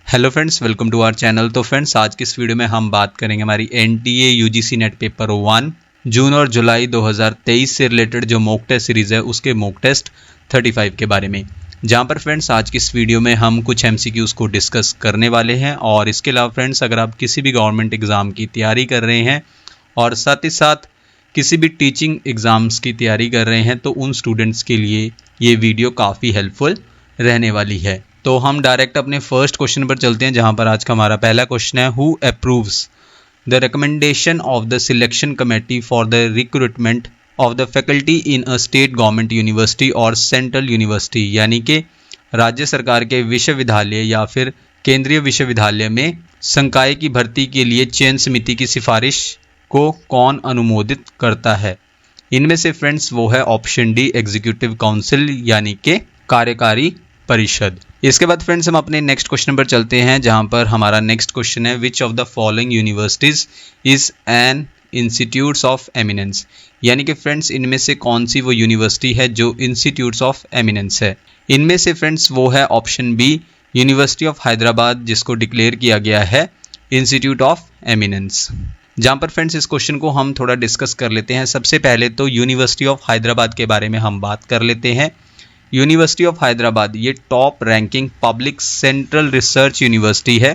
Hello friends, welcome to our channel. तो friends, आज की इस वीडियो में हम बात करेंगे हमारी एनटीए यूजीसी नेट पेपर 1 जून और जुलाई 2023 से रिलेटेड जो मॉक टेस्ट सीरीज़ है उसके मॉक टेस्ट 35 के बारे में, जहां पर फ्रेंड्स आज की इस वीडियो में हम कुछ एमसीक्यूज़ को डिस्कस करने वाले हैं। और इसके अलावा फ्रेंड्स, अगर आप किसी भी गवर्नमेंट एग्ज़ाम की तैयारी कर रहे हैं और साथ ही साथ किसी भी टीचिंग एग्ज़ाम्स की तैयारी कर रहे हैं तो उन स्टूडेंट्स के लिए ये वीडियो काफ़ी हेल्पफुल रहने वाली है। तो हम डायरेक्ट अपने फर्स्ट क्वेश्चन पर चलते हैं, जहां पर आज का हमारा पहला क्वेश्चन है, who approves the recommendation of the selection committee for the recruitment of the faculty in a state government university और सेंट्रल यूनिवर्सिटी। यानी कि राज्य सरकार के विश्वविद्यालय या फिर केंद्रीय विश्वविद्यालय में संकाय की भर्ती के लिए चयन समिति की सिफारिश को कौन अनुमोदित करता है। इनमें से फ्रेंड्स वो है ऑप्शन डी, एग्जीक्यूटिव काउंसिल यानी कि कार्यकारी परिषद। इसके बाद फ्रेंड्स हम अपने नेक्स्ट क्वेश्चन पर चलते हैं, जहां पर हमारा नेक्स्ट क्वेश्चन है, विच of the following universities is an institutes of eminence. यानी कि फ्रेंड्स इनमें से कौन सी वो यूनिवर्सिटी है जो इंस्टीट्यूट्स ऑफ एमिनेंस है। इनमें से फ्रेंड्स वो है option B, university of Hyderabad, जिसको डिक्लेयर किया गया है इंस्टीट्यूट ऑफ एमिनेंस। जहाँ पर फ्रेंड्स इस क्वेश्चन को हम थोड़ा डिस्कस कर लेते हैं। सबसे पहले तो यूनिवर्सिटी ऑफ हैदराबाद के बारे में हम बात कर लेते हैं। यूनिवर्सिटी ऑफ हैदराबाद ये top ranking public central research university है,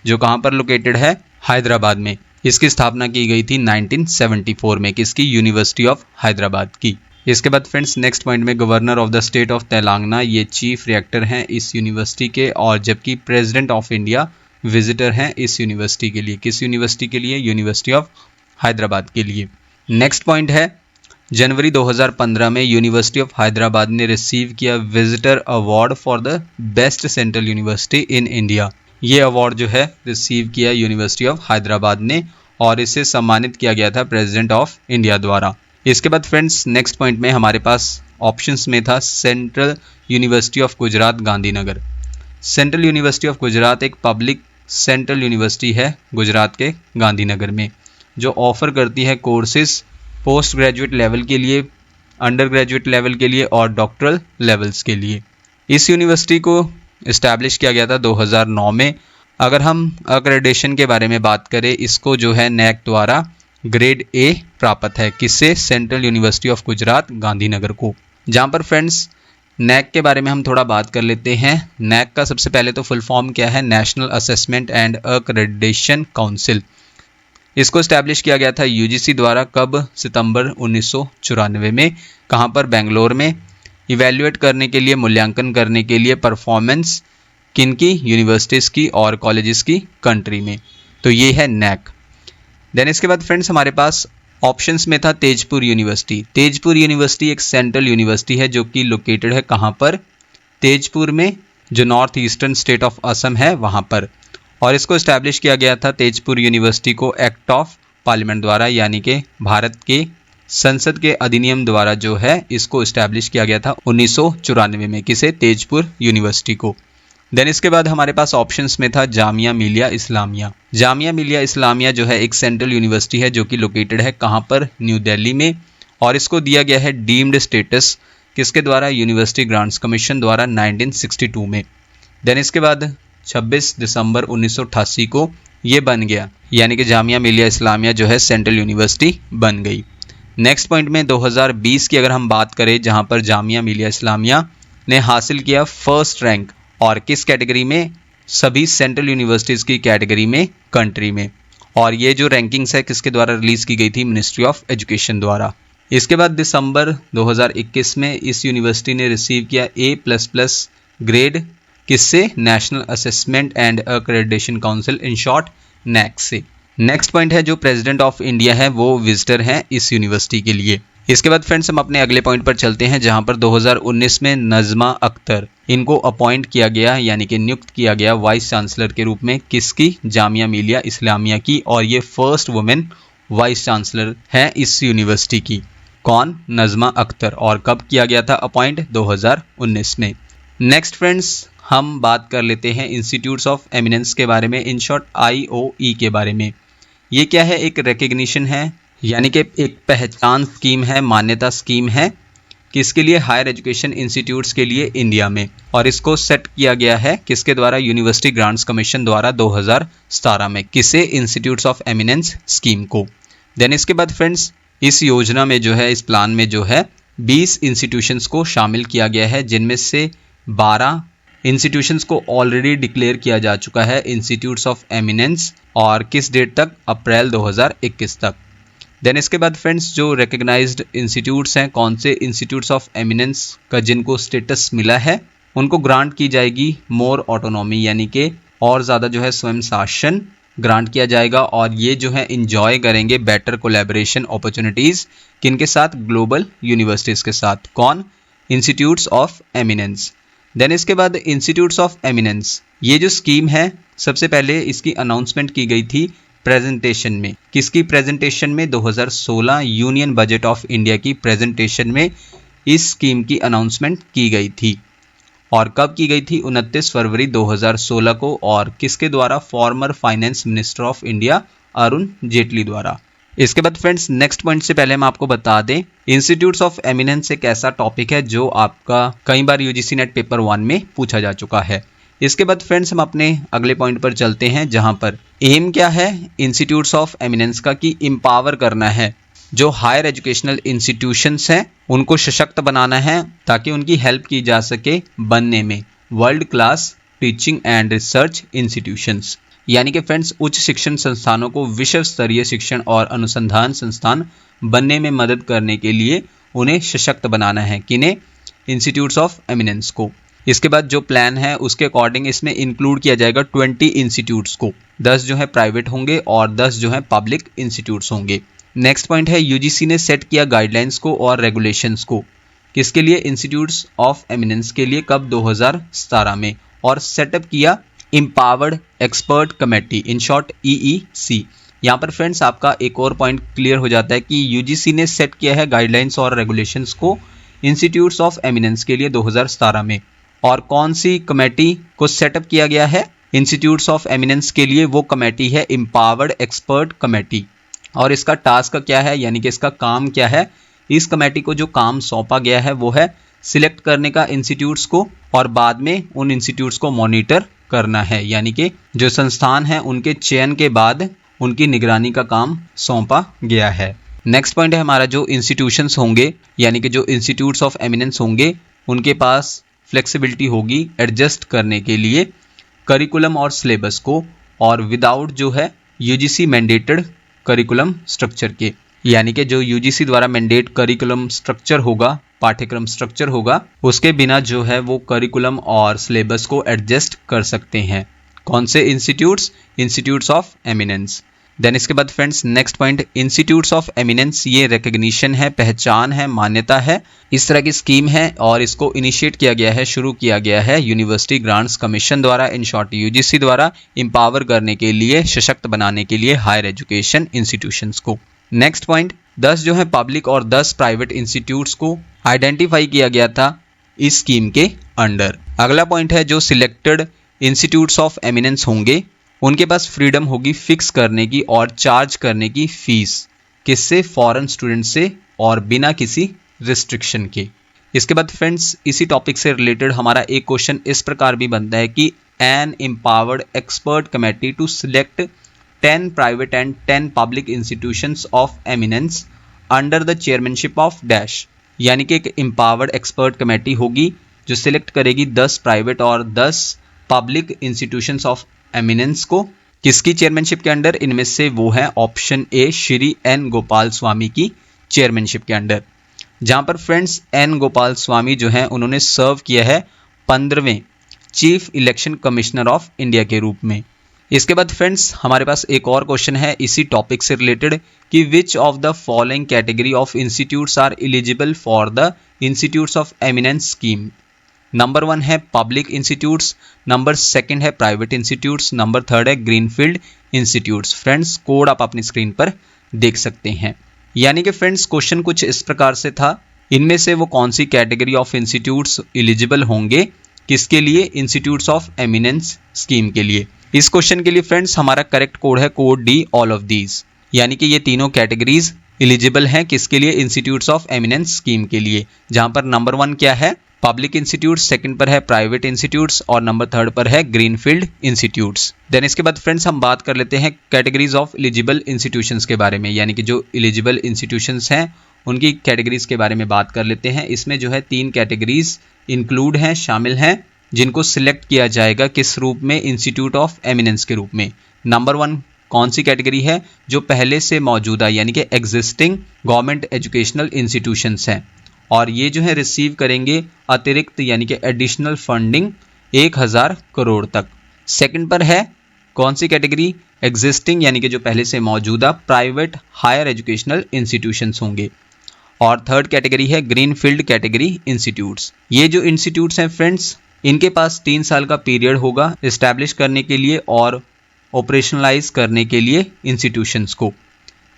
जो कहाँ पर लोकेटेड है, हैदराबाद में। इसकी स्थापना की गई थी 1974 में, किसकी, यूनिवर्सिटी ऑफ हैदराबाद की। इसके बाद फ्रेंड्स नेक्स्ट पॉइंट में, governor of the state of Telangana ये चीफ रिएक्टर हैं इस यूनिवर्सिटी के, और जबकि प्रेसिडेंट ऑफ इंडिया विजिटर हैं इस यूनिवर्सिटी के लिए। किस यूनिवर्सिटी के लिए, यूनिवर्सिटी ऑफ हैदराबाद के लिए। नेक्स्ट पॉइंट है, जनवरी 2015 में यूनिवर्सिटी ऑफ हैदराबाद ने रिसीव किया visitor award for the best central university in India. ये अवार्ड जो है रिसीव किया यूनिवर्सिटी ऑफ हैदराबाद ने, और इसे सम्मानित किया गया था प्रेसिडेंट ऑफ इंडिया द्वारा। इसके बाद फ्रेंड्स नेक्स्ट पॉइंट में हमारे पास ऑप्शंस में था central university of Gujarat Gandhinagar. Central university of Gujarat एक पब्लिक सेंट्रल यूनिवर्सिटी है गुजरात के गांधीनगर में, जो ऑफर करती है कोर्सेज पोस्ट ग्रेजुएट लेवल के लिए, अंडर ग्रेजुएट लेवल के लिए और डॉक्टरल लेवल्स के लिए। इस यूनिवर्सिटी को इस्टेब्लिश किया गया था 2009 में। अगर हम अक्रेडिटेशन के बारे में बात करें, इसको जो है नैक द्वारा ग्रेड ए प्राप्त है, किससे, central university of Gujarat Gandhinagar को। जहाँ पर फ्रेंड्स नैक के बारे में हम थोड़ा बात कर लेते हैं। नैक का सबसे पहले तो फुल फॉर्म क्या है, national assessment and accreditation council. इसको इस्टेब्लिश किया गया था यूजीसी द्वारा, कब, सितंबर 1994 में। कहाँ पर, बेंगलोर में। इवैल्यूएट करने के लिए, मूल्यांकन करने के लिए परफॉर्मेंस किनकी, यूनिवर्सिटीज़ की और कॉलेजेस की कंट्री में। तो ये है नैक। देन इसके बाद फ्रेंड्स हमारे पास ऑप्शंस में था तेजपुर यूनिवर्सिटी। तेजपुर यूनिवर्सिटी एक सेंट्रल यूनिवर्सिटी है जो कि लोकेटेड है कहाँ पर, तेजपुर में, जो north eastern state of Assam है वहाँ पर। और इसको इस्टेब्लिश किया गया था तेजपुर यूनिवर्सिटी को एक्ट ऑफ पार्लियामेंट द्वारा, यानी कि भारत के संसद के अधिनियम द्वारा जो है इसको इस्टेब्लिश किया गया था 1994 में, किसे, तेजपुर यूनिवर्सिटी को। देन इसके बाद हमारे पास ऑप्शंस में था जामिया मिलिया इस्लामिया। जामिया मिलिया इस्लामिया जो है एक सेंट्रल यूनिवर्सिटी है जो कि लोकेटेड है कहाँ पर, न्यू दिल्ली में, और इसको दिया गया है डीम्ड स्टेटस, किसके द्वारा, यूनिवर्सिटी ग्रांट्स कमीशन द्वारा 1962 में। देन इसके बाद 26 दिसंबर 1988 को ये बन गया, यानी कि जामिया मिलिया इस्लामिया जो है सेंट्रल यूनिवर्सिटी बन गई। नेक्स्ट पॉइंट में 2020 की अगर हम बात करें, जहां पर जामिया मिलिया इस्लामिया ने हासिल किया फर्स्ट रैंक, और किस कैटेगरी में, सभी सेंट्रल यूनिवर्सिटीज़ की कैटेगरी में, कंट्री में। और ये जो रैंकिंग्स है किसके द्वारा रिलीज़ की गई थी, मिनिस्ट्री ऑफ एजुकेशन द्वारा। इसके बाद दिसंबर 2021 में इस यूनिवर्सिटी ने रिसीव किया A++ ग्रेड, किससे, national assessment and accreditation council, in short NAAC से। नेक्स्ट पॉइंट है, जो प्रेसिडेंट ऑफ इंडिया है वो विजिटर हैं इस यूनिवर्सिटी के लिए। इसके बाद फ्रेंड्स हम अपने अगले पॉइंट पर चलते हैं, जहां पर 2019 में नज़मा अख्तर, इनको अपॉइंट किया गया, यानी कि नियुक्त किया गया वाइस चांसलर के रूप में, किसकी, जामिया मिलिया इस्लामिया की। और ये फर्स्ट वुमेन वाइस चांसलर हैं इस यूनिवर्सिटी की। कौन, नज़मा अख्तर। और कब किया गया था अपॉइंट, 2019 में। नेक्स्ट फ्रेंड्स हम बात कर लेते हैं इंस्टीट्यूट्स ऑफ एमिनेंस के बारे में, इन शॉर्ट IOE के बारे में। ये क्या है, एक रिकग्निशन है, यानी कि एक पहचान स्कीम है, मान्यता स्कीम है किसके लिए? हायर एजुकेशन इंस्टीट्यूट्स के लिए इंडिया में। और इसको सेट किया गया है किसके द्वारा? यूनिवर्सिटी ग्रांट्स कमीशन द्वारा 2017 में। किसे? इंस्टीट्यूट्स ऑफ एमिनेंस स्कीम को। देन इसके बाद फ्रेंड्स इस योजना में जो है, इस प्लान में जो है 20 इंस्टीट्यूशंस को शामिल किया गया है, जिनमें से 12 इंस्टीट्यूशंस को ऑलरेडी डिक्लेयर किया जा चुका है इंस्टीट्यूट्स ऑफ एमिनेंस। और किस डेट तक? अप्रैल 2021 तक। देन इसके बाद फ्रेंड्स जो रिकग्नाइज्ड इंस्टीट्यूट्स हैं, कौन से इंस्टीट्यूट्स ऑफ एमिनेंस का जिनको स्टेटस मिला है, उनको ग्रांट की जाएगी मोर ऑटोनॉमी, यानी कि और ज़्यादा जो है स्वयं शासन ग्रांट किया जाएगा। और ये जो है इंजॉय करेंगे बेटर कोलैबोरेशन अपॉर्चुनिटीज़ किनके साथ? ग्लोबल यूनिवर्सिटीज़ के साथ। कौन? Institutes of eminence. देन इसके बाद इंस्टीट्यूट्स ऑफ एमिनेंस, ये जो स्कीम है, सबसे पहले इसकी अनाउंसमेंट की गई थी प्रेजेंटेशन में। किसकी प्रेजेंटेशन में? 2016 यूनियन बजट ऑफ इंडिया की प्रेजेंटेशन में इस स्कीम की अनाउंसमेंट की गई थी। और कब की गई थी? 29 फरवरी 2016 को। और किसके द्वारा? Former finance minister of India Arun Jaitley द्वारा। इसके बाद फ्रेंड्स नेक्स्ट पॉइंट से पहले हम आपको बता दें, इंस्टीट्यूट्स ऑफ एमिनेंस एक ऐसा टॉपिक है जो आपका कई बार यूजीसी नेट पेपर 1 में पूछा जा चुका है। इसके बाद फ्रेंड्स हम अपने अगले पॉइंट पर चलते हैं, जहां पर एम क्या है इंस्टीट्यूट्स ऑफ एमिनेंस का? कि एम्पावर करना है जो हायर एजुकेशनल इंस्टीट्यूशंस हैं, उनको सशक्त बनाना है ताकि उनकी हेल्प की जा सके बनने में world class teaching and research institutions. यानी कि फ्रेंड्स उच्च शिक्षण संस्थानों को विश्व स्तरीय शिक्षण और अनुसंधान संस्थान बनने में मदद करने के लिए उन्हें सशक्त बनाना है। किन्हें? इंस्टीट्यूट्स ऑफ एमिनेंस को। इसके बाद जो प्लान है उसके अकॉर्डिंग इसमें इंक्लूड किया जाएगा 20 इंस्टीट्यूट्स को। 10 जो है प्राइवेट होंगे और 10 जो है पब्लिक इंस्टीट्यूट्स होंगे। नेक्स्ट पॉइंट है यूजीसी ने सेट किया गाइडलाइंस को और रेगुलेशंस को। किसके लिए? इंस्टीट्यूट्स ऑफ एमिनेंस के लिए। कब? 2017 में। और सेटअप किया empowered expert committee, in short EEC। यहाँ पर फ्रेंड्स आपका एक और पॉइंट क्लियर हो जाता है कि यूजीसी ने सेट किया है गाइडलाइंस और रेगुलेशंस को इंस्टीट्यूट्स ऑफ एमिनेंस के लिए 2017 में। और कौन सी कमेटी को सेटअप किया गया है इंस्टीट्यूट्स ऑफ एमिनेंस के लिए? वो कमेटी है एम्पावर्ड एक्सपर्ट कमेटी। और इसका टास्क क्या है, यानी कि इसका काम क्या है? इस कमेटी को जो काम सौंपा गया है वो है सिलेक्ट करने का इंस्टीट्यूट्स को, और बाद में उन इंस्टीट्यूट्स को मॉनिटर करना है। यानी कि जो संस्थान है उनके चयन के बाद उनकी निगरानी का काम सौंपा गया है। नेक्स्ट पॉइंट है हमारा, जो इंस्टीट्यूशंस होंगे यानी कि जो इंस्टीट्यूट्स ऑफ एमिनेंस होंगे, उनके पास फ्लेक्सिबिलिटी होगी एडजस्ट करने के लिए करिकुलम और सिलेबस को, और विदाउट जो है यूजीसी मैंडेटेड करिकुलम स्ट्रक्चर के। यानी कि जो यूजीसी द्वारा मैंडेट करिकुलम स्ट्रक्चर होगा, पाठ्यक्रम स्ट्रक्चर होगा, उसके बिना जो है वो करिकुलम और सिलेबस को एडजस्ट कर सकते हैं। कौन से institutes? Institutes of eminence. Then इसके बाद friends next point, institutes of eminence ये रिकग्निशन है, पहचान है, मान्यता है, इस तरह की स्कीम है। और इसको इनिशिएट किया गया है, शुरू किया गया है यूनिवर्सिटी ग्रांट्स कमीशन द्वारा, इन शॉर्ट यूजीसी द्वारा, एम्पावर करने के लिए, सशक्त बनाने के लिए हायर एजुकेशन इंस्टीट्यूशंस को। नेक्स्ट पॉइंट, 10 जो है पब्लिक और 10 प्राइवेट इंस्टीट्यूट्स को आइडेंटिफाई किया गया था इस स्कीम के अंडर। अगला पॉइंट है, जो सिलेक्टेड इंस्टीट्यूट्स ऑफ एमिनेंस होंगे उनके पास फ्रीडम होगी फिक्स करने की और चार्ज करने की फीस। किससे? फॉरेन स्टूडेंट से, और बिना किसी रिस्ट्रिक्शन के। इसके बाद फ्रेंड्स इसी टॉपिक से रिलेटेड हमारा एक क्वेश्चन इस प्रकार भी बनता है कि an empowered expert committee to select 10 private and 10 public institutions of eminence under the chairmanship of dash. यानी कि एक एम्पावर्ड एक्सपर्ट कमेटी होगी जो सिलेक्ट करेगी 10 प्राइवेट और 10 पब्लिक इंस्टीट्यूशंस ऑफ एमिनेंस को। किसकी चेयरमैनशिप के अंडर? इनमें से वो है option A, Shri N Gopal Swami की चेयरमैनशिप के अंडर। जहां पर फ्रेंड्स एन गोपाल स्वामी जो हैं उन्होंने सर्व किया है 15वें chief election commissioner of India के रूप में। इसके बाद फ्रेंड्स हमारे पास एक और क्वेश्चन है इसी टॉपिक से रिलेटेड कि which of the following category of institutes are eligible for the institutes of eminence scheme. Number 1 है पब्लिक इंस्टीट्यूट्स, नंबर 2 है प्राइवेट इंस्टीट्यूट्स, नंबर 3 है ग्रीनफील्ड इंस्टीट्यूट्स। फ्रेंड्स कोड आप अपनी स्क्रीन पर देख सकते हैं। यानी कि फ्रेंड्स क्वेश्चन कुछ इस प्रकार से था, इनमें से वो कौन सी कैटेगरी ऑफ इंस्टीट्यूट्स एलिजिबल होंगे, किसके लिए? इंस्टीट्यूट्स ऑफ एमिनेंस स्कीम के लिए। इस क्वेश्चन के लिए फ्रेंड्स हमारा करेक्ट कोड है code D, all of these. यानी कि ये तीनों कैटेगरीज एलिजिबल हैं किसके लिए, इंस्टीट्यूट्स ऑफ एमिनेंस स्कीम के लिए, जहां पर नंबर 1 क्या है, पब्लिक इंस्टीट्यूट, सेकंड पर है प्राइवेट इंस्टीट्यूट्स और नंबर 3 पर है ग्रीनफील्ड इंस्टीट्यूट्स। देन इसके बाद फ्रेंड्स हम बात कर लेते हैं कैटेगरीज ऑफ एलिजिबल इंस्टीट्यूशंस के बारे में, यानी कि जो एलिजिबल इंस्टीट्यूशंस हैं उनकी कैटेगरीज के बारे में बात कर लेते हैं। इसमें जो है 3 कैटेगरीज इंक्लूड हैं, शामिल हैं, जिनको सिलेक्ट किया जाएगा किस रूप में, इंस्टीट्यूट ऑफ एमिनेंस के रूप में। नंबर 1 कौन सी कैटेगरी है, जो पहले से मौजूदा यानी कि एग्जिस्टिंग गवर्नमेंट एजुकेशनल इंस्टीट्यूशंस हैं और ये जो है रिसीव करेंगे अतिरिक्त यानी कि एडिशनल फंडिंग 1000 करोड़ तक। सेकंड पर है कौन सी कैटेगरी, एग्जिस्टिंग यानी कि जो पहले से मौजूदा प्राइवेट हायर एजुकेशनल इंस्टीट्यूशंस होंगे। और थर्ड कैटेगरी है ग्रीनफील्ड कैटेगरी इंस्टीट्यूट्स। ये जो इंस्टीट्यूट्स हैं फ्रेंड्स, इनके पास 3 साल का पीरियड होगा इस्टेब्लिश करने के लिए और ऑपरेशनलाइज करने के लिए इंस्टीट्यूशंस को।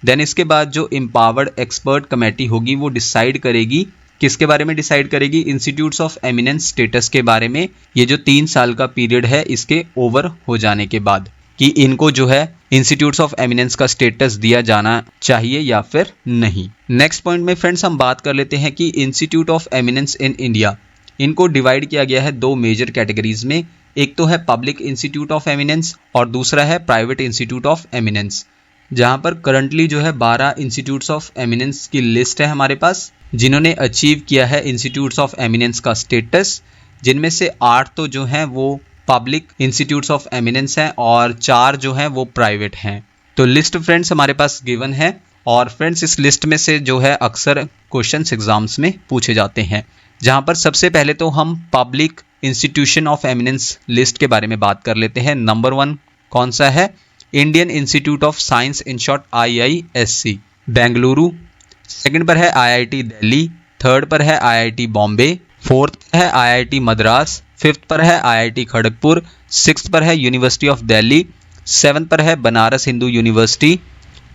देन इसके बाद जो एम्पावर्ड एक्सपर्ट कमेटी होगी वो डिसाइड करेगी, किसके बारे में डिसाइड करेगी, इंस्टीट्यूट्स ऑफ एमिनेंस स्टेटस के बारे में। ये जो 3 साल का पीरियड है इसके ओवर हो जाने के बाद कि इनको जो है इंस्टीट्यूट्स ऑफ एमिनेंस का स्टेटस दिया जाना चाहिए या फिर नहीं। नेक्स्ट पॉइंट में फ्रेंड्स हम बात कर लेते हैं कि institute of eminence in India, इनको डिवाइड किया गया है 2 मेजर कैटेगरीज में। एक तो है पब्लिक इंस्टीट्यूट ऑफ एमिनेंस और दूसरा है प्राइवेट इंस्टीट्यूट ऑफ एमिनेंस, जहां पर करंटली जो है 12 इंस्टीट्यूट्स ऑफ एमिनेंस की लिस्ट है हमारे पास, जिन्होंने अचीव किया है इंस्टीट्यूट्स ऑफ एमिनेंस का स्टेटस, जिनमें से 8 तो जो हैं वो पब्लिक इंस्टीट्यूट्स ऑफ एमिनेंस हैं और 4 जो हैं वो प्राइवेट हैं। तो लिस्ट फ्रेंड्स हमारे पास गिवन है और फ्रेंड्स इस लिस्ट में से जो है अक्सर क्वेश्चंस एग्जाम्स में पूछे जाते हैं, जहां पर सबसे पहले तो हम public institution of eminence list के बारे में बात कर लेते हैं। नंबर 1 कौन सा है, Indian institute of science, in short IISc Bengaluru. Second पर है IIT दिल्ली, थर्ड पर है IIT बॉम्बे, फोर्थ पर है IIT मद्रास, फिफ्थ पर है IIT खड़गपुर, सिक्स्थ पर है यूनिवर्सिटी ऑफ दिल्ली, सेवन्थ पर है बनारस हिंदू यूनिवर्सिटी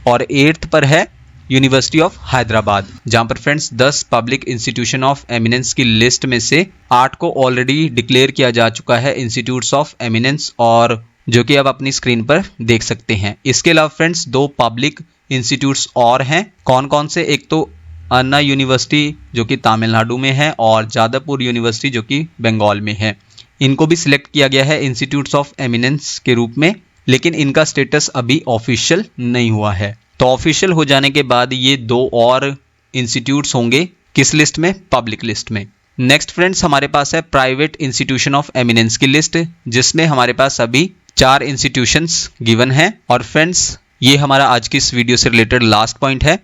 और 8th पर है यूनिवर्सिटी ऑफ हैदराबाद। जहां पर friends 10 public institution of eminence की लिस्ट में से 8 को ऑलरेडी डिक्लेयर किया जा चुका है इंस्टीट्यूट्स ऑफ एमिनेंस, और जो कि आप अपनी स्क्रीन पर देख सकते हैं। इसके अलावा फ्रेंड्स 2 पब्लिक इंस्टीट्यूट्स और हैं, कौन कौन से, एक तो अन्ना यूनिवर्सिटी जो कि तमिलनाडु में है और जादवपुर यूनिवर्सिटी जो कि बंगाल में है। इनको भी सिलेक्ट किया गया है इंस्टीट्यूट्स ऑफ एमिनेंस के रूप में, लेकिन इनका स्टेटस अभी ऑफिशियल नहीं हुआ है। तो ऑफिशियल हो जाने के बाद ये 2 और इंस्टीट्यूट्स होंगे किस लिस्ट में, पब्लिक लिस्ट में। नेक्स्ट फ्रेंड्स हमारे पास है प्राइवेट इंस्टीट्यूशन ऑफ एमिनेंस की लिस्ट, जिसमें हमारे पास अभी 4 इंस्टीट्यूशंस गिवन हैं। और फ्रेंड्स ये हमारा आज की इस वीडियो से रिलेटेड लास्ट पॉइंट है,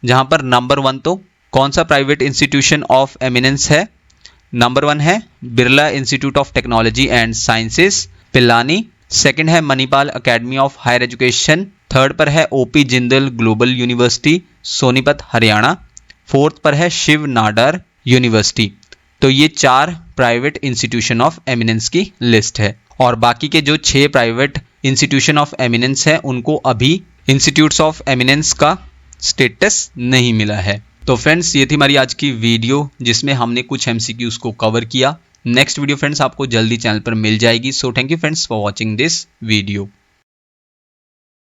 जहां पर नंबर 1 तो कौन सा प्राइवेट इंस्टीट्यूशन ऑफ एमिनेंस है, नंबर 1 है Birla institute of technology and sciences Pilani, second है Manipal academy of higher education, third पर है OP Jindal global university Sonipat Haryana, fourth पर है शिव नाडर यूनिवर्सिटी। तो ये 4 प्राइवेट इंस्टीट्यूशन ऑफ एमिनेंस की लिस्ट है और बाकी के जो 6 प्राइवेट इंस्टीट्यूशन ऑफ एमिनेंस है उनको अभी इंस्टीट्यूट्स ऑफ एमिनेंस का स्टेटस नहीं मिला है। तो फ्रेंड्स ये थी हमारी आज की वीडियो, जिसमें हमने कुछ MCQs को कवर किया। नेक्स्ट वीडियो फ्रेंड्स आपको जल्दी चैनल पर मिल जाएगी। So thank you friends for watching this video.